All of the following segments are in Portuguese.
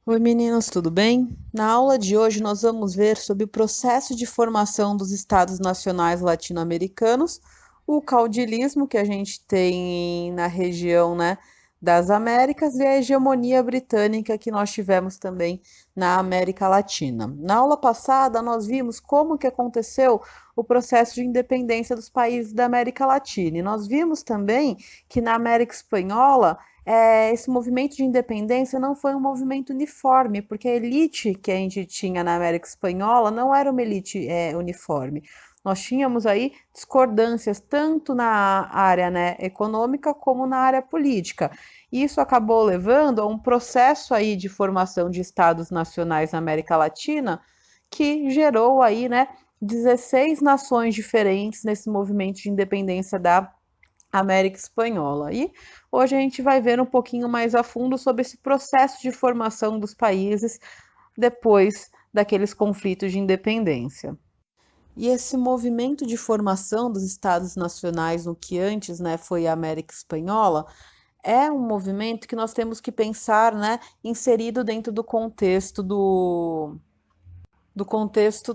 Oi meninos, tudo bem? Na aula de hoje nós vamos ver sobre o processo de formação dos Estados Nacionais latino-americanos, o caudilismo que a gente tem na região, né, das Américas e a hegemonia britânica que nós tivemos também na América Latina. Na aula passada nós vimos como que aconteceu o processo de independência dos países da América Latina e nós vimos também que na América Espanhola esse movimento de independência não foi um movimento uniforme, porque a elite que a gente tinha na América Espanhola não era uma elite uniforme. Nós tínhamos aí discordâncias tanto na área, né, econômica como na área política. Isso acabou levando a um processo aí de formação de estados nacionais na América Latina que gerou aí, né, 16 nações diferentes nesse movimento de independência da América Espanhola. E hoje a gente vai ver um pouquinho mais a fundo sobre esse processo de formação dos países depois daqueles conflitos de independência. E esse movimento de formação dos estados nacionais, no que antes, né, foi a América Espanhola, é um movimento que nós temos que pensar, né, inserido dentro do contexto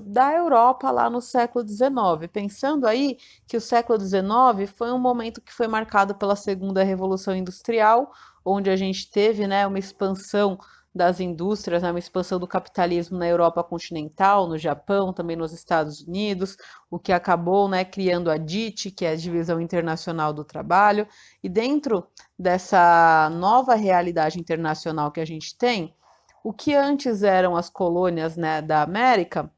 da Europa lá no século XIX, pensando aí que o século XIX foi um momento que foi marcado pela Segunda Revolução Industrial, onde a gente teve, né, uma expansão das indústrias, né, uma expansão do capitalismo na Europa continental, no Japão, também nos Estados Unidos, o que acabou, né, criando a DIT, que é a Divisão Internacional do Trabalho, e dentro dessa nova realidade internacional que a gente tem, o que antes eram as colônias, né, da América,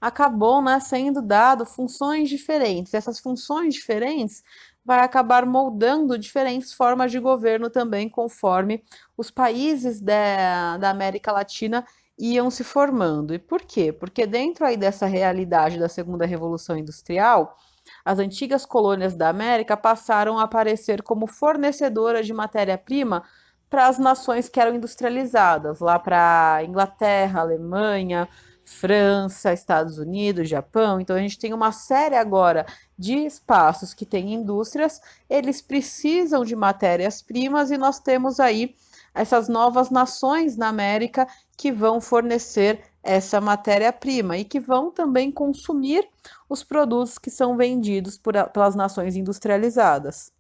acabou, né, sendo dado funções diferentes. Essas funções diferentes vai acabar moldando diferentes formas de governo também, conforme os países da América Latina iam se formando. E por quê? Porque dentro aí dessa realidade da Segunda Revolução Industrial, as antigas colônias da América passaram a aparecer como fornecedoras de matéria-prima para as nações que eram industrializadas, lá para Inglaterra, Alemanha, França, Estados Unidos, Japão. Então a gente tem uma série agora de espaços que têm indústrias, eles precisam de matérias-primas e nós temos aí essas novas nações na América que vão fornecer essa matéria-prima e que vão também consumir os produtos que são vendidos pelas nações industrializadas.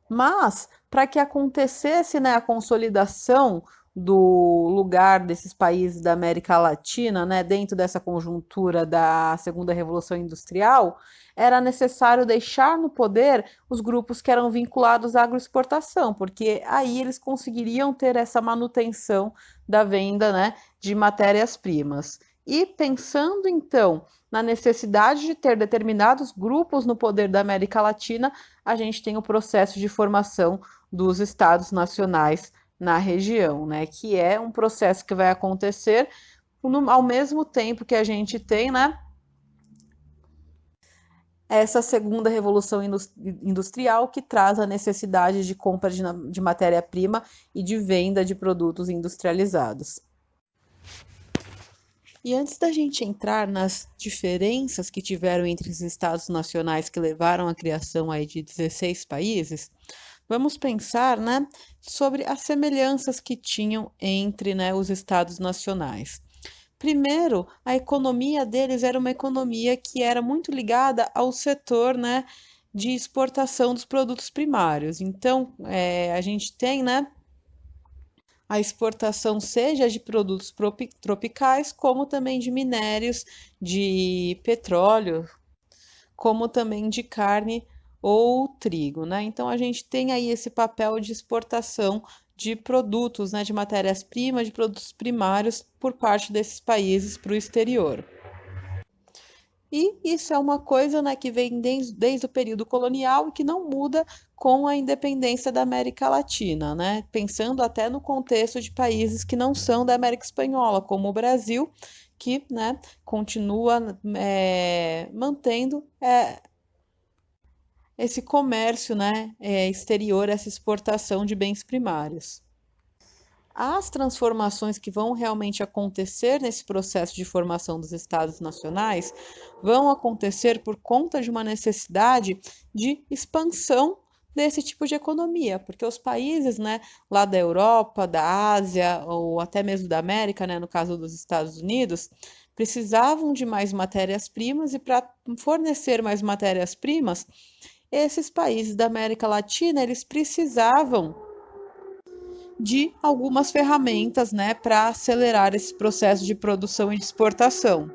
Mas, para que acontecesse, né, a consolidação do lugar desses países da América Latina, né, dentro dessa conjuntura da Segunda Revolução Industrial, era necessário deixar no poder os grupos que eram vinculados à agroexportação, porque aí eles conseguiriam ter essa manutenção da venda, né, de matérias-primas. E pensando então na necessidade de ter determinados grupos no poder da América Latina, a gente tem o processo de formação dos estados nacionais na região, né? Que é um processo que vai acontecer ao mesmo tempo que a gente tem, né? Essa segunda revolução industrial que traz a necessidade de compra de matéria-prima e de venda de produtos industrializados. E antes da gente entrar nas diferenças que tiveram entre os estados nacionais que levaram à criação aí de 16 países, vamos pensar, né, sobre as semelhanças que tinham entre, né, os estados nacionais. Primeiro, a economia deles era uma economia que era muito ligada ao setor, né, de exportação dos produtos primários. Então, a gente tem, né, a exportação seja de produtos tropicais, como também de minérios, de petróleo, como também de carne ou trigo, né? Então a gente tem aí esse papel de exportação de produtos, né, de matérias-primas, de produtos primários por parte desses países para o exterior. E isso é uma coisa, né, que vem desde o período colonial e que não muda com a independência da América Latina, né? Pensando até no contexto de países que não são da América Espanhola, como o Brasil, que, né, continua mantendo esse comércio, né, exterior, essa exportação de bens primários. As transformações que vão realmente acontecer nesse processo de formação dos estados nacionais vão acontecer por conta de uma necessidade de expansão desse tipo de economia, porque os países, né, lá da Europa, da Ásia ou até mesmo da América, né, no caso dos Estados Unidos, precisavam de mais matérias-primas e para fornecer mais matérias-primas, esses países da América Latina, eles precisavam de algumas ferramentas, né, para acelerar esse processo de produção e de exportação.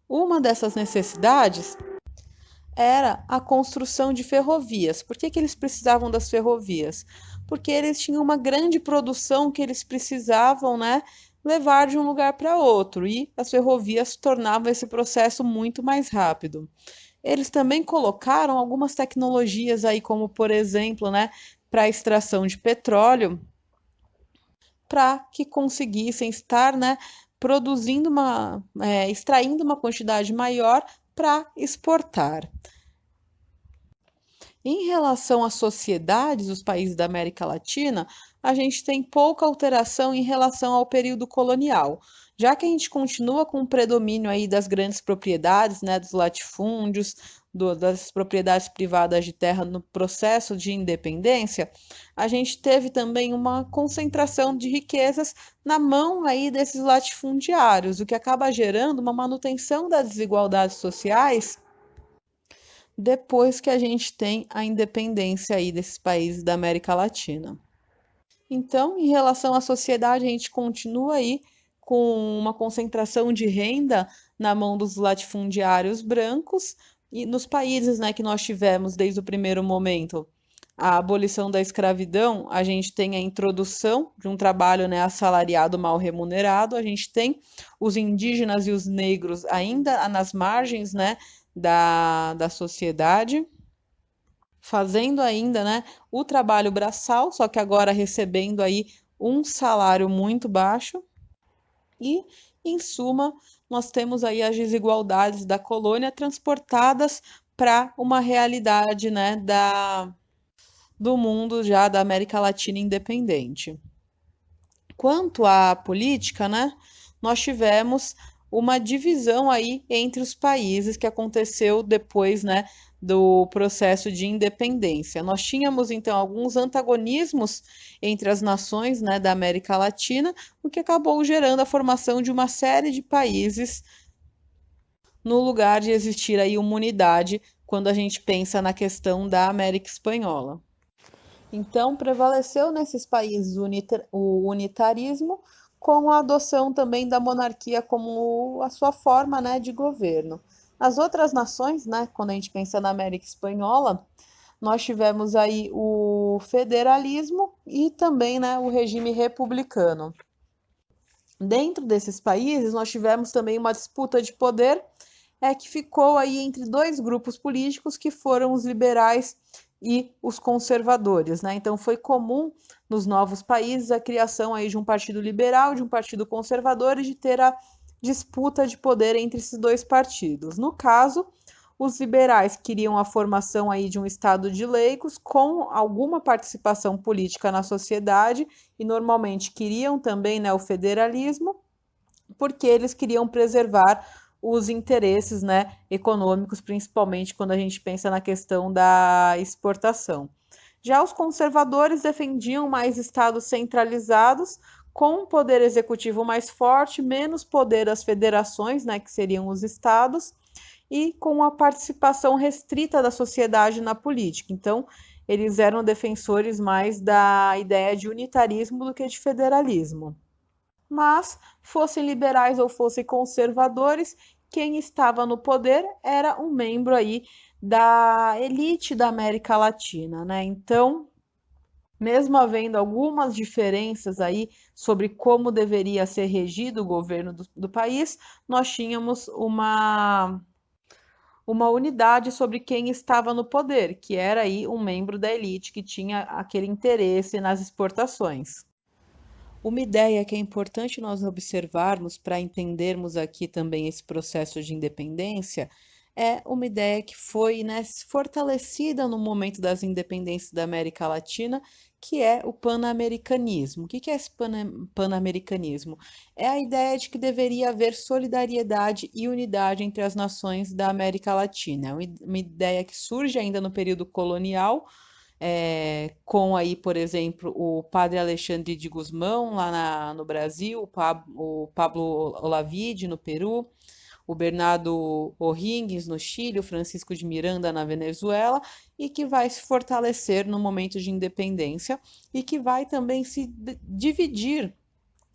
Uma dessas necessidades era a construção de ferrovias. Por que que eles precisavam das ferrovias? Porque eles tinham uma grande produção que eles precisavam, né, levar de um lugar para outro, e as ferrovias tornavam esse processo muito mais rápido. Eles também colocaram algumas tecnologias aí, como por exemplo, né, para a extração de petróleo, para que conseguissem estar, né, extraindo uma quantidade maior para exportar. Em relação às sociedades dos países da América Latina, a gente tem pouca alteração em relação ao período colonial, já que a gente continua com o predomínio aí das grandes propriedades, né, dos latifúndios, das propriedades privadas de terra no processo de independência, a gente teve também uma concentração de riquezas na mão aí desses latifundiários, o que acaba gerando uma manutenção das desigualdades sociais depois que a gente tem a independência aí desses países da América Latina. Então, em relação à sociedade, a gente continua aí com uma concentração de renda na mão dos latifundiários brancos e nos países, né, que nós tivemos desde o primeiro momento a abolição da escravidão, a gente tem a introdução de um trabalho, né, assalariado mal remunerado, a gente tem os indígenas e os negros ainda nas margens, né, da sociedade, fazendo ainda, né, o trabalho braçal, só que agora recebendo aí um salário muito baixo. E, em suma, nós temos aí as desigualdades da colônia transportadas para uma realidade, né, do mundo já da América Latina independente. Quanto à política, né, nós tivemos uma divisão aí entre os países que aconteceu depois, né, do processo de independência. Nós tínhamos então alguns antagonismos entre as nações, né, da América Latina, o que acabou gerando a formação de uma série de países no lugar de existir aí uma unidade quando a gente pensa na questão da América Espanhola. Então, prevaleceu nesses países o unitarismo, com a adoção também da monarquia como a sua forma, né, de governo. As outras nações, né, quando a gente pensa na América Espanhola, nós tivemos aí o federalismo e também, né, o regime republicano. Dentro desses países, nós tivemos também uma disputa de poder que ficou aí entre dois grupos políticos que foram os liberais e os conservadores, né? Então foi comum nos novos países a criação aí de um partido liberal, de um partido conservador e de ter a disputa de poder entre esses dois partidos. No caso, os liberais queriam a formação aí de um estado de leigos com alguma participação política na sociedade e normalmente queriam também, né, o federalismo, porque eles queriam preservar os interesses, né, econômicos, principalmente quando a gente pensa na questão da exportação. Já os conservadores defendiam mais estados centralizados, com um poder executivo mais forte, menos poder às federações, né, que seriam os estados, e com a participação restrita da sociedade na política. Então, eles eram defensores mais da ideia de unitarismo do que de federalismo. Mas, fossem liberais ou fossem conservadores, quem estava no poder era um membro aí da elite da América Latina, né? Então, mesmo havendo algumas diferenças aí sobre como deveria ser regido o governo do país, nós tínhamos uma unidade sobre quem estava no poder, que era aí um membro da elite que tinha aquele interesse nas exportações. Uma ideia que é importante nós observarmos para entendermos aqui também esse processo de independência é uma ideia que foi, né, fortalecida no momento das independências da América Latina, que é o pan-americanismo. O que é esse pan-americanismo? É a ideia de que deveria haver solidariedade e unidade entre as nações da América Latina. É uma ideia que surge ainda no período colonial, com aí, por exemplo, o padre Alexandre de Gusmão lá no Brasil, o Pablo Olavide no Peru, o Bernardo O'Higgins no Chile, o Francisco de Miranda na Venezuela, e que vai se fortalecer no momento de independência e que vai também se dividir.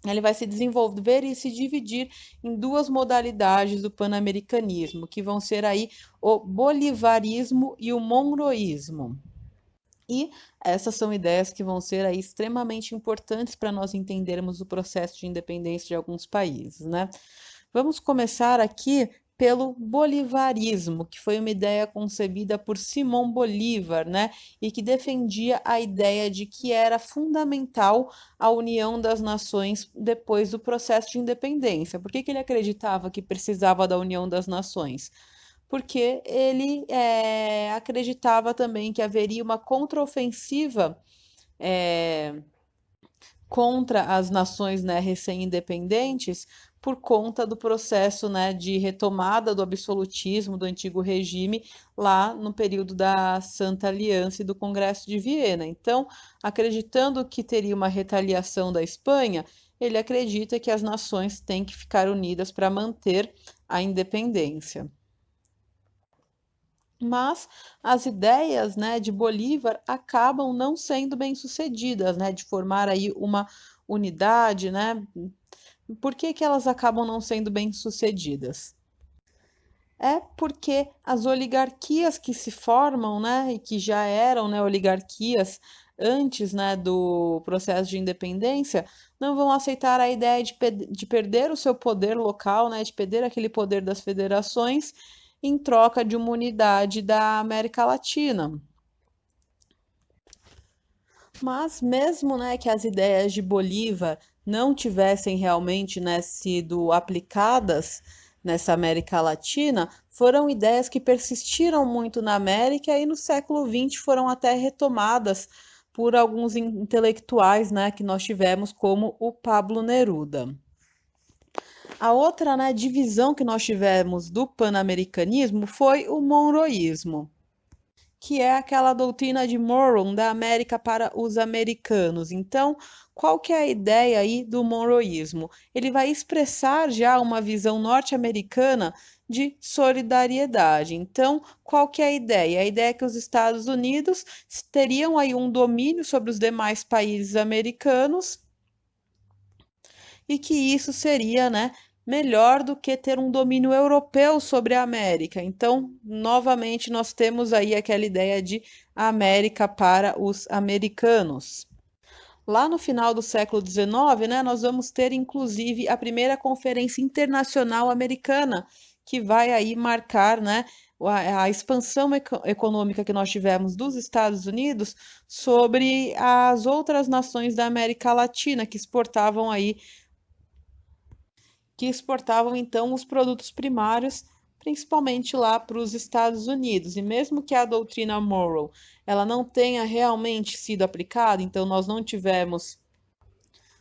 Ele vai se desenvolver e se dividir em duas modalidades do pan-americanismo, que vão ser aí o bolivarismo e o monroísmo. E essas são ideias que vão ser aí extremamente importantes para nós entendermos o processo de independência de alguns países, né? Vamos começar aqui pelo bolivarismo, que foi uma ideia concebida por Simão Bolívar, né? E que defendia a ideia de que era fundamental a união das nações depois do processo de independência. Por que ele acreditava que precisava da união das nações? Porque ele acreditava também que haveria uma contraofensiva contra as nações, né, recém-independentes por conta do processo, né, de retomada do absolutismo do antigo regime lá no período da Santa Aliança e do Congresso de Viena. Então, acreditando que teria uma retaliação da Espanha, ele acredita que as nações têm que ficar unidas para manter a independência. Mas as ideias, né, de Bolívar acabam não sendo bem-sucedidas, né, de formar aí uma unidade, né? Por que que elas acabam não sendo bem-sucedidas? É porque as oligarquias que se formam, né, e que já eram, né, oligarquias antes, né, do processo de independência, não vão aceitar a ideia de perder o seu poder local, né, de perder aquele poder das federações em troca de uma unidade da América Latina. Mas mesmo, né, que as ideias de Bolívar não tivessem realmente, né, sido aplicadas nessa América Latina, foram ideias que persistiram muito na América e no século XX foram até retomadas por alguns intelectuais, né, que nós tivemos, como o Pablo Neruda. A outra, né, divisão que nós tivemos do pan-americanismo foi o monroísmo, que é aquela doutrina de Monroe da América para os americanos. Então, qual que é a ideia aí do monroísmo? Ele vai expressar já uma visão norte-americana de solidariedade. Então, qual que é a ideia? A ideia é que os Estados Unidos teriam aí um domínio sobre os demais países americanos e que isso seria, né, melhor do que ter um domínio europeu sobre a América. Então, novamente, nós temos aí aquela ideia de América para os americanos. Lá no final do século XIX, né, nós vamos ter inclusive a primeira Conferência Internacional Americana, que vai aí marcar, né, a expansão econômica que nós tivemos dos Estados Unidos sobre as outras nações da América Latina que exportavam então os produtos primários, principalmente lá para os Estados Unidos. E mesmo que a doutrina Monroe ela não tenha realmente sido aplicada, então nós não tivemos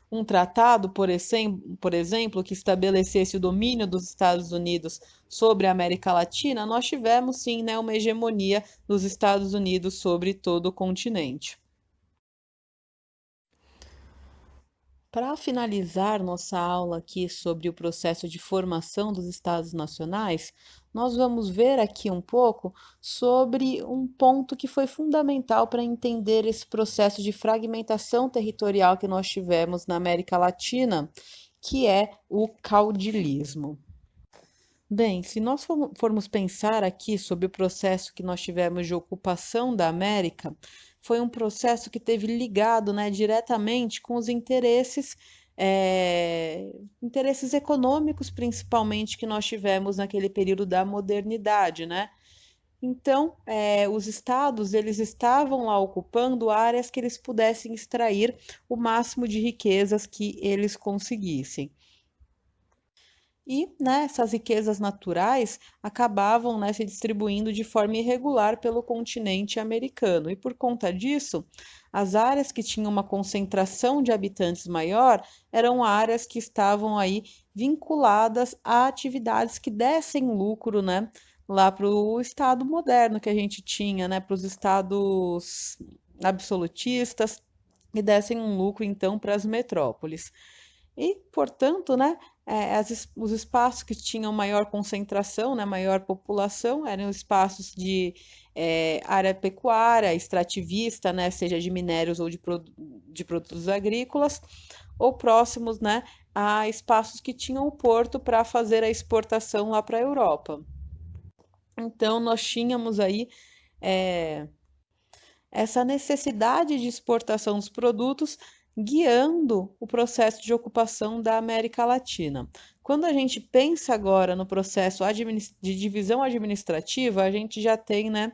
um tratado, por exemplo, que estabelecesse o domínio dos Estados Unidos sobre a América Latina, nós tivemos sim, né, uma hegemonia dos Estados Unidos sobre todo o continente. Para finalizar nossa aula aqui sobre o processo de formação dos Estados nacionais, nós vamos ver aqui um pouco sobre um ponto que foi fundamental para entender esse processo de fragmentação territorial que nós tivemos na América Latina, que é o caudilismo. Bem, se nós formos pensar aqui sobre o processo que nós tivemos de ocupação da América, foi um processo que teve ligado, né, diretamente com os interesses econômicos, principalmente, que nós tivemos naquele período da modernidade, né? Então, os estados, eles estavam lá ocupando áreas que eles pudessem extrair o máximo de riquezas que eles conseguissem. E, né, essas riquezas naturais acabavam, né, se distribuindo de forma irregular pelo continente americano. E por conta disso, as áreas que tinham uma concentração de habitantes maior eram áreas que estavam aí vinculadas a atividades que dessem lucro, né, lá para o Estado moderno que a gente tinha, né, para os estados absolutistas, e dessem um lucro então para as metrópoles. E, portanto, né, os espaços que tinham maior concentração, né, maior população, eram espaços de área pecuária, extrativista, né, seja de minérios ou de produtos agrícolas, ou próximos, né, a espaços que tinham o porto para fazer a exportação lá para a Europa. Então, nós tínhamos aí é, essa necessidade de exportação dos produtos guiando o processo de ocupação da América Latina. Quando a gente pensa agora no processo de divisão administrativa, a gente já tem, né,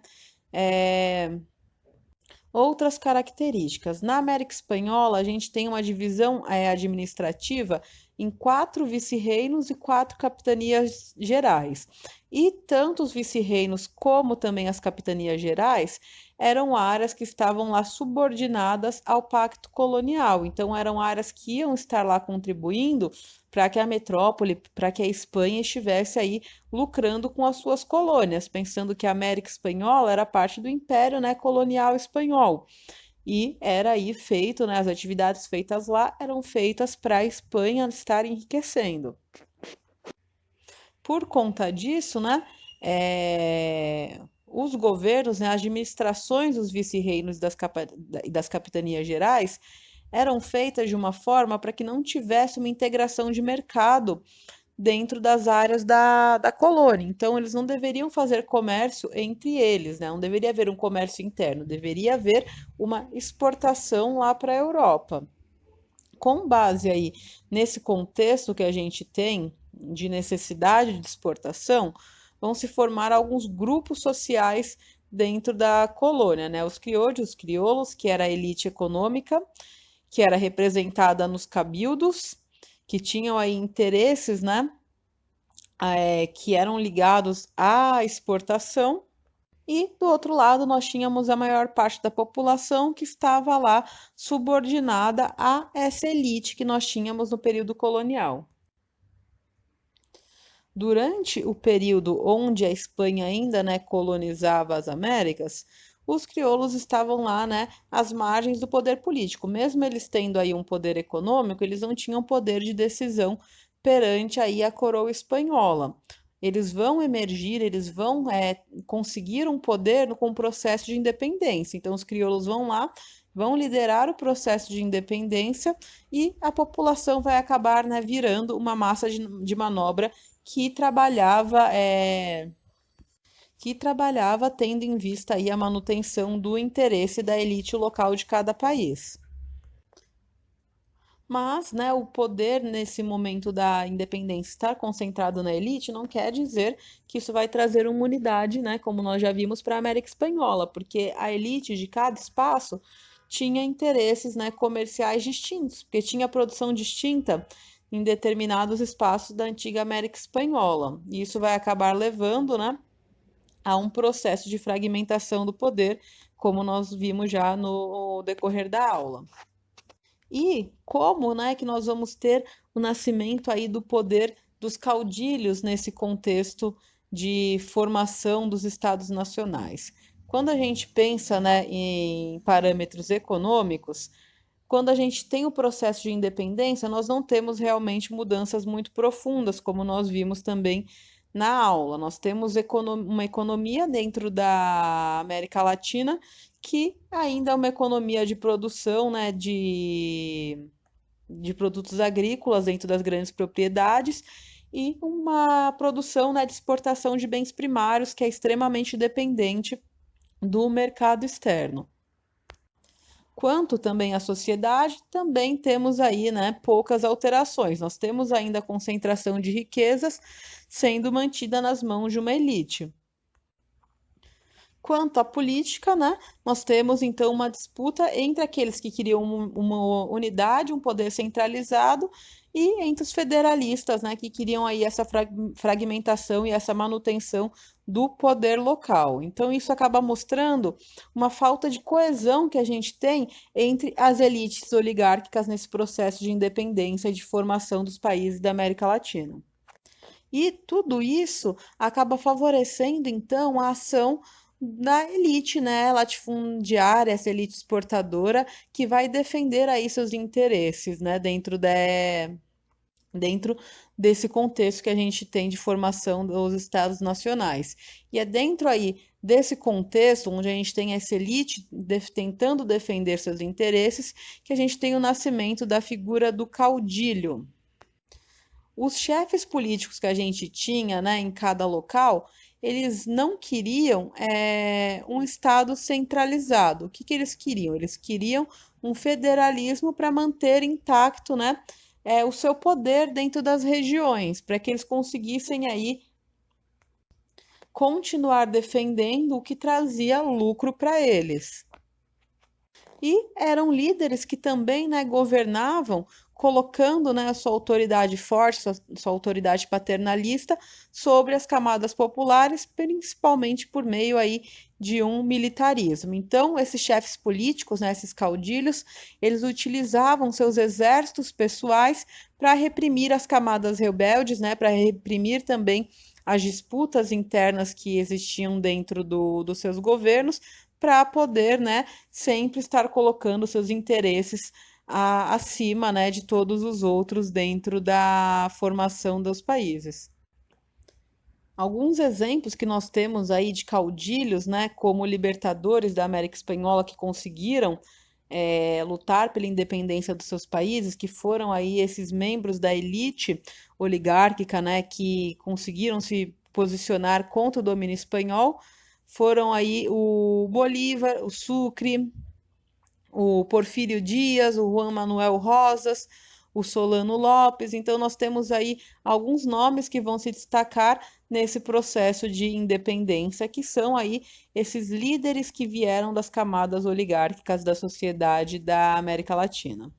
é, outras características. Na América Espanhola, a gente tem uma divisão administrativa em 4 vice-reinos e 4 capitanias gerais. E tanto os vice-reinos como também as capitanias gerais eram áreas que estavam lá subordinadas ao pacto colonial. Então, eram áreas que iam estar lá contribuindo para que a metrópole, para que a Espanha estivesse aí lucrando com as suas colônias, pensando que a América Espanhola era parte do Império, né, colonial espanhol. E era aí feito, né, as atividades feitas lá eram feitas para a Espanha estar enriquecendo. Por conta disso, né, os governos, né, as administrações dos vice-reinos e das capitanias gerais eram feitas de uma forma para que não tivesse uma integração de mercado dentro das áreas da colônia. Então, eles não deveriam fazer comércio entre eles, né? Não deveria haver um comércio interno, deveria haver uma exportação lá para a Europa. Com base aí nesse contexto que a gente tem de necessidade de exportação, vão se formar alguns grupos sociais dentro da colônia, né? Os crioulos, que era a elite econômica, que era representada nos cabildos, que tinham aí interesses, né, que eram ligados à exportação, e do outro lado nós tínhamos a maior parte da população que estava lá subordinada a essa elite que nós tínhamos no período colonial. Durante o período onde a Espanha ainda, né, colonizava as Américas, os crioulos estavam lá, né, às margens do poder político. Mesmo eles tendo aí um poder econômico, eles não tinham poder de decisão perante aí a coroa espanhola. Eles vão emergir, eles vão conseguir um poder com o processo de independência. Então, os crioulos vão lá, vão liderar o processo de independência e a população vai acabar, né, virando uma massa de manobra que trabalhava tendo em vista aí a manutenção do interesse da elite local de cada país. Mas, né, o poder nesse momento da independência estar concentrado na elite não quer dizer que isso vai trazer uma unidade, né, como nós já vimos para a América Espanhola, porque a elite de cada espaço tinha interesses, né, comerciais distintos, porque tinha produção distinta em determinados espaços da antiga América Espanhola. E isso vai acabar levando, né, a um processo de fragmentação do poder, como nós vimos já no decorrer da aula. E como, né, que nós vamos ter o nascimento aí do poder dos caudilhos nesse contexto de formação dos estados nacionais? Quando a gente pensa, né, em parâmetros econômicos, quando a gente tem o processo de independência, nós não temos realmente mudanças muito profundas, como nós vimos também na aula. Nós temos uma economia dentro da América Latina que ainda é uma economia de produção, né, de produtos agrícolas dentro das grandes propriedades e uma produção, né, de exportação de bens primários que é extremamente dependente do mercado externo. Quanto também à sociedade, também temos aí, né, poucas alterações. Nós temos ainda a concentração de riquezas sendo mantida nas mãos de uma elite. Quanto à política, né, nós temos então uma disputa entre aqueles que queriam uma unidade, um poder centralizado, e entre os federalistas, né, que queriam aí essa fragmentação e essa manutenção do poder local. Então, isso acaba mostrando uma falta de coesão que a gente tem entre as elites oligárquicas nesse processo de independência e de formação dos países da América Latina. E tudo isso acaba favorecendo, então, a ação da elite, né, latifundiária, essa elite exportadora, que vai defender aí seus interesses, né, dentro desse contexto que a gente tem de formação dos estados nacionais. E é dentro aí desse contexto, onde a gente tem essa elite tentando defender seus interesses, que a gente tem o nascimento da figura do caudilho. Os chefes políticos que a gente tinha, né, em cada local, eles não queriam um Estado centralizado. O que que eles queriam? Eles queriam um federalismo para manter intacto, né, o seu poder dentro das regiões, para que eles conseguissem aí continuar defendendo o que trazia lucro para eles. E eram líderes que também, né, governavam colocando, né, a sua autoridade forte, sua autoridade paternalista sobre as camadas populares, principalmente por meio aí de um militarismo. Então, esses chefes políticos, né, esses caudilhos, eles utilizavam seus exércitos pessoais para reprimir as camadas rebeldes, né, para reprimir também as disputas internas que existiam dentro dos seus governos, para poder, né, sempre estar colocando seus interesses acima, né, de todos os outros dentro da formação dos países. Alguns exemplos que nós temos aí de caudilhos, né, como libertadores da América Espanhola que conseguiram lutar pela independência dos seus países, que foram aí esses membros da elite oligárquica, né, que conseguiram se posicionar contra o domínio espanhol, foram aí o Bolívar, o Sucre, o Porfírio Dias, o Juan Manuel Rosas, o Solano Lopes. Então, nós temos aí alguns nomes que vão se destacar nesse processo de independência, que são aí esses líderes que vieram das camadas oligárquicas da sociedade da América Latina.